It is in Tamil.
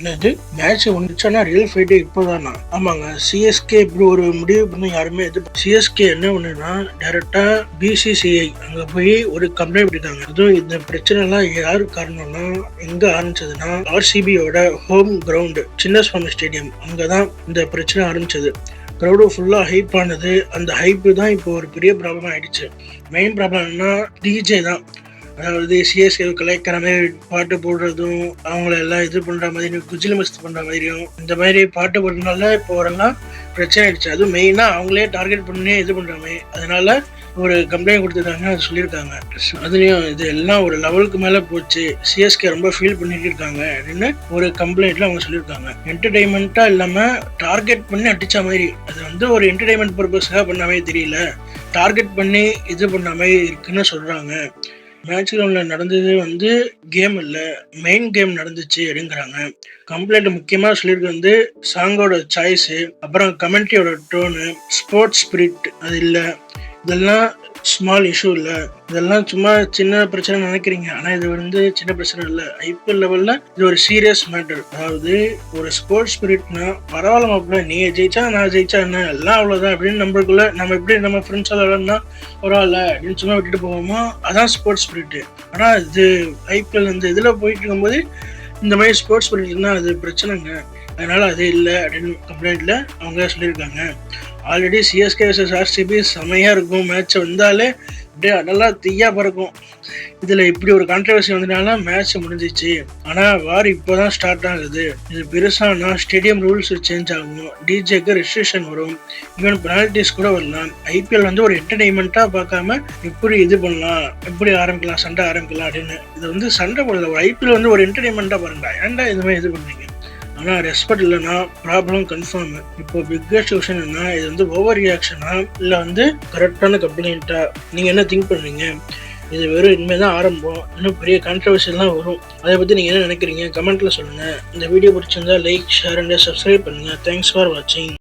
என்னது மேட்ச் வந்துச்சுன்னா ரியல் ஃபைட்டே இப்போதானா? ஆமாங்க, சிஎஸ்கே இப்படி ஒரு முடிவு பண்ண யாருமே சிஎஸ்கே என்ன பண்ணுன்னா டைரக்டா பிசிசிஐ அங்க போய் ஒரு கம்ப்ளைண்ட் பண்ணிட்டாங்க. அதுவும் இந்த பிரச்சனை எல்லாம் யாரு காரணம்னா எங்க ஆரம்பிச்சதுன்னா ஆர்சிபியோட ஹோம் கிரவுண்ட் சின்னசுவாமி ஸ்டேடியம், அங்கதான் இந்த பிரச்சனை ஆரம்பிச்சது. க்ரௌடு ஃபுல்லா ஹைப் ஆனது. அந்த ஹைப்பு தான் இப்போ ஒரு பெரிய ப்ராப்ளம் ஆயிடுச்சு. மெயின் ப்ராப்ளம்னா டிஜே தான். அதாவது சிஎஸ்கே கலாய்க்கிற மாதிரி பாட்டு போடுறதும், அவங்கள எல்லாம் இது பண்ற மாதிரி குஜில் மஸ்து பண்ற மாதிரியும் இந்த மாதிரி பாட்டு போடுறதுனால இப்போ வரலாம் பிரச்சனை ஆயிடுச்சு. அதுவும் மெயினா அவங்களே டார்கெட் பண்ணி இது பண்ற மாதிரி, அதனால ஒரு கம்ப்ளைண்ட் கொடுத்துருக்காங்க, அது சொல்லியிருக்காங்க. அதுலயும் இது எல்லாம் ஒரு லெவலுக்கு மேல போச்சு, சிஎஸ்கே ரொம்ப ஃபீல் பண்ணிட்டு இருக்காங்க அப்படின்னு ஒரு கம்ப்ளைண்ட்ல அவங்க சொல்லியிருக்காங்க. என்டர்டைன்மெண்ட்டா இல்லாம டார்கெட் பண்ணி அடிச்ச மாதிரி, அது வந்து ஒரு என்டர்டைன்மெண்ட் பர்பஸ்க்காக பண்ண மாதிரி தெரியல, டார்கெட் பண்ணி இது பண்ண மாதிரி இருக்குன்னு சொல்றாங்க. மேட்ச் கிரவுண்ட்ல நடந்தது வந்து கேம் இல்ல, மெயின் கேம் நடந்துச்சு அப்படிங்கிறாங்க. கம்ப்ளைண்ட் முக்கியமா சொல்லியிருக்கு வந்து சாங்கோட சாய்ஸ், அப்புறம் கமெண்ட்ரியோட டோனு, ஸ்போர்ட்ஸ் ஸ்பிரிட் அது இல்ல, இதெல்லாம் ஸ்மால் இஷ்யூ இல்ல, இதெல்லாம் சும்மா சின்ன பிரச்சனை நினைக்கிறீங்க, ஆனா இது வந்து சின்ன பிரச்சனை இல்ல. ஐபிஎல் லெவல்ல இது ஒரு சீரியஸ் மேட்டர். அதாவது ஒரு ஸ்போர்ட்ஸ் ஸ்பிரிட்னா பரவாயில்ல மாப்பிள்ள, நீ ஜெயிச்சா நான் ஜெயிச்சா என்ன, எல்லாம் அவ்வளவுதான் அப்படின்னு நம்மளுக்குள்ள நம்ம எப்படி நம்ம ஃப்ரெண்ட்ஸ் விளையாடனா பரவாயில்ல அப்படின்னு சும்மா விட்டுட்டு போவோமா, அதான் ஸ்போர்ட்ஸ் ஸ்பிரிட். ஆனா இது ஐபிஎல் இந்த இதுல போயிட்டு இருக்கும்போது இந்த மாதிரி ஸ்போர்ட்ஸ் ஸ்பிரிட்னா அது பிரச்சனைங்க, அதனால அது இல்லை அப்படின்னு கம்ப்ளைண்ட்ல அவங்க சொல்லியிருக்காங்க. ஆல்ரெடி சிஎஸ்கே vs ஆர்சிபி செமையா இருக்கும், மேட்ச் வந்தாலே அப்படியே அதெல்லாம் தீயா பறக்கும். இதுல இப்படி ஒரு கான்ட்ரவர்சி வந்ததுனால மேட்ச் முடிஞ்சிச்சு. ஆனா வார் இப்போதான் ஸ்டார்ட் ஆகுது. இது பெருசானா ஸ்டேடியம் ரூல்ஸ் சேஞ்ச் ஆகும், டிஜேக்கு ரெஸ்ட்ரிக்ஷன் வரும், ஈவன் பெனால்டிஸ் கூட வரலாம். ஐபிஎல் வந்து ஒரு என்டர்டைன்மெண்ட்டா பார்க்காம இப்படி இது பண்ணலாம், எப்படி ஆரம்பிக்கலாம், சண்டை ஆரம்பிக்கலாம் அப்படின்னு. இது வந்து சண்டை போடல, ஒரு ஐபிஎல் வந்து ஒரு என்டர்டைன்மெண்ட்டா பாருங்க, ஏன்டா இது மாதிரி இது பண்றீங்க? ஆனா ரெஸ்பெக்ட் இல்லைன்னா ப்ராப்ளம் கன்ஃபார்ம். இப்போ பிக்கஸ்ட் கொஸ்டின் என்ன, இது வந்து ஓவர் ரியாக்ஷனா இல்ல வந்து கரெக்டான கம்ப்ளைண்ட்டா? நீங்க என்ன திங்க் பண்றீங்க? இது வெறும் இனிமேதான் ஆரம்பம், இன்னும் பெரிய கான்ட்ரவர்சி எல்லாம் வரும். அதை பத்தி நீங்க என்ன நினைக்கிறீங்க கமெண்ட்ல சொல்லுங்க. இந்த வீடியோ பிடிச்சிருந்தா லைக், ஷேர் அண்ட் சப்ஸ்கிரைப் பண்ணுங்க. தேங்க்ஸ் ஃபார் வாட்சிங்.